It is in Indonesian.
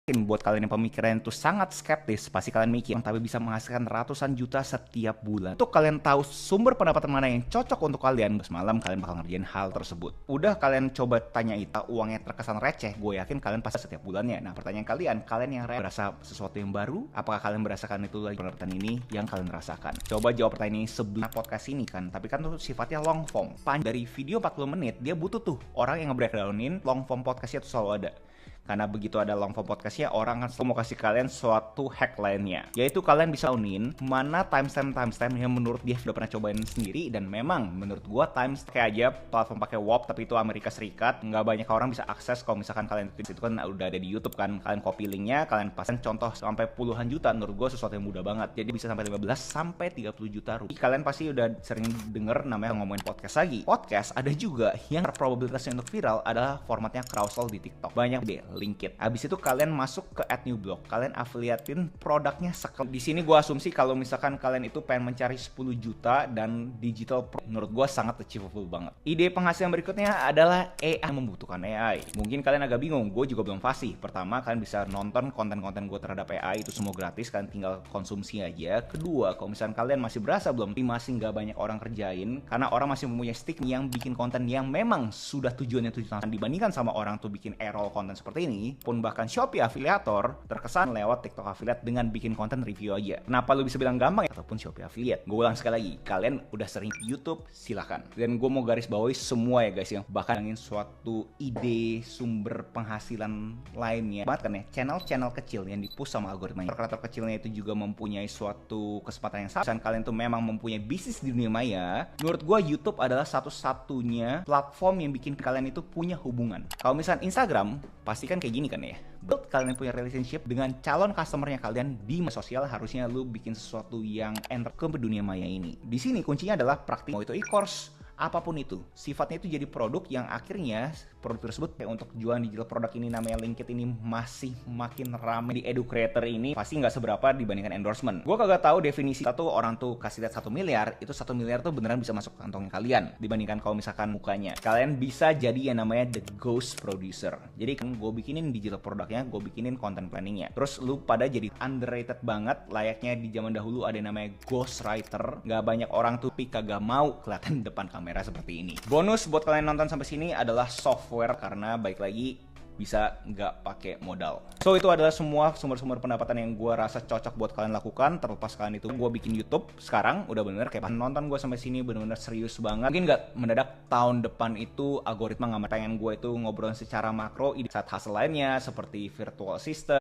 Buat kalian yang pemikiran itu sangat skeptis, pasti kalian mikir, tapi bisa menghasilkan ratusan juta setiap bulan. Untuk kalian tahu sumber pendapatan mana yang cocok untuk kalian, semalam kalian bakal ngerjain hal tersebut. Udah kalian coba tanya itu, uangnya terkesan receh, gue yakin kalian pasti setiap bulannya. Nah, pertanyaan kalian yang berasa sesuatu yang baru, apakah kalian merasakan itu lagi pendapatan ini yang kalian rasakan? Coba jawab pertanyaan ini sebelum podcast ini kan, tapi kan tuh sifatnya long form. Dari video 40 menit, dia butuh tuh orang yang nge-breakdownin long form podcastnya tuh selalu ada. Karena begitu ada long form podcastnya, orang kan mau kasih kalian suatu hack lainnya, yaitu kalian bisa taunin mana timestamp yang menurut dia udah pernah cobain sendiri. Dan memang menurut gua timestamp kayak aja platform pakai WAP, tapi itu Amerika Serikat, nggak banyak orang bisa akses. Kalau misalkan kalian itu kan udah ada di YouTube kan, kalian copy linknya, kalian pasang contoh sampai puluhan juta. Menurut gua sesuatu yang mudah banget, jadi bisa sampai 15 sampai 30 juta rupiah. Kalian pasti udah sering denger namanya ngomongin podcast lagi. Podcast ada juga yang probabilitasnya untuk viral adalah formatnya carousel di TikTok. Banyak deh LinkedIn. Habis itu kalian masuk ke add new blog, kalian affiliatein produknya sekali. Di sini gue asumsi kalau misalkan kalian itu pengen mencari 10 juta dan digital pro, menurut gue sangat achievable banget. Ide penghasilan berikutnya adalah AI, membutuhkan AI. Mungkin kalian agak bingung, gue juga belum fasih. Pertama, kalian bisa nonton konten-konten gue terhadap AI, itu semua gratis, kalian tinggal konsumsi aja. Kedua, kalau misalkan kalian masih berasa belum, masih nggak banyak orang kerjain, karena orang masih mempunyai stick yang bikin konten yang memang sudah tujuannya dibandingkan sama orang tuh bikin errol konten seperti ini, pun bahkan Shopee afiliator terkesan lewat TikTok affiliate dengan bikin konten review aja. Kenapa lu bisa bilang gampang ya? Ataupun Shopee affiliate. Gue ulang sekali lagi, kalian udah sering YouTube, silahkan. Dan gue mau garis bawahi semua ya guys, yang bahkan ingin suatu ide sumber penghasilan lainnya. Banget kan ya, channel-channel kecil yang dipush sama algoritmanya. Kreator kecilnya itu juga mempunyai suatu kesempatan yang sama. Dan kalian tuh memang mempunyai bisnis di dunia maya. Menurut gue YouTube adalah satu-satunya platform yang bikin kalian itu punya hubungan. Kalau misalnya Instagram, pasti kan kayak gini kan ya. Buat kalian punya relationship dengan calon customernya kalian di media sosial, harusnya lu bikin sesuatu yang enter ke dunia maya ini. Di sini kuncinya adalah praktik, mau itu e-course, apapun itu, sifatnya itu jadi produk yang akhirnya produk tersebut kayak untuk jualan digital produk ini namanya LinkedIn ini masih makin rame di edu creator ini, pasti nggak seberapa dibandingkan endorsement. Gue kagak tahu definisi satu orang tuh kasih lihat 1 miliar, itu 1 miliar tuh beneran bisa masuk kantongnya kalian dibandingkan kalau misalkan mukanya. Kalian bisa jadi yang namanya the ghost producer. Jadi kan gue bikinin digital produknya, gue bikinin content planningnya. Terus lu pada jadi underrated banget, layaknya di zaman dahulu ada yang namanya ghost writer. Nggak banyak orang tuh kagak mau kelihatan depan kamera seperti ini. Bonus buat kalian nonton sampai sini adalah software, karena baik lagi bisa nggak pakai modal. So itu adalah semua sumber-sumber pendapatan yang gue rasa cocok buat kalian lakukan. Terlepas kalian itu gue bikin YouTube sekarang udah bener kayak nonton gue sampai sini bener-bener serius banget. Mungkin nggak mendadak tahun depan itu algoritma nggak pengen gue itu ngobrol secara makro, ide saat hasil lainnya seperti virtual assistant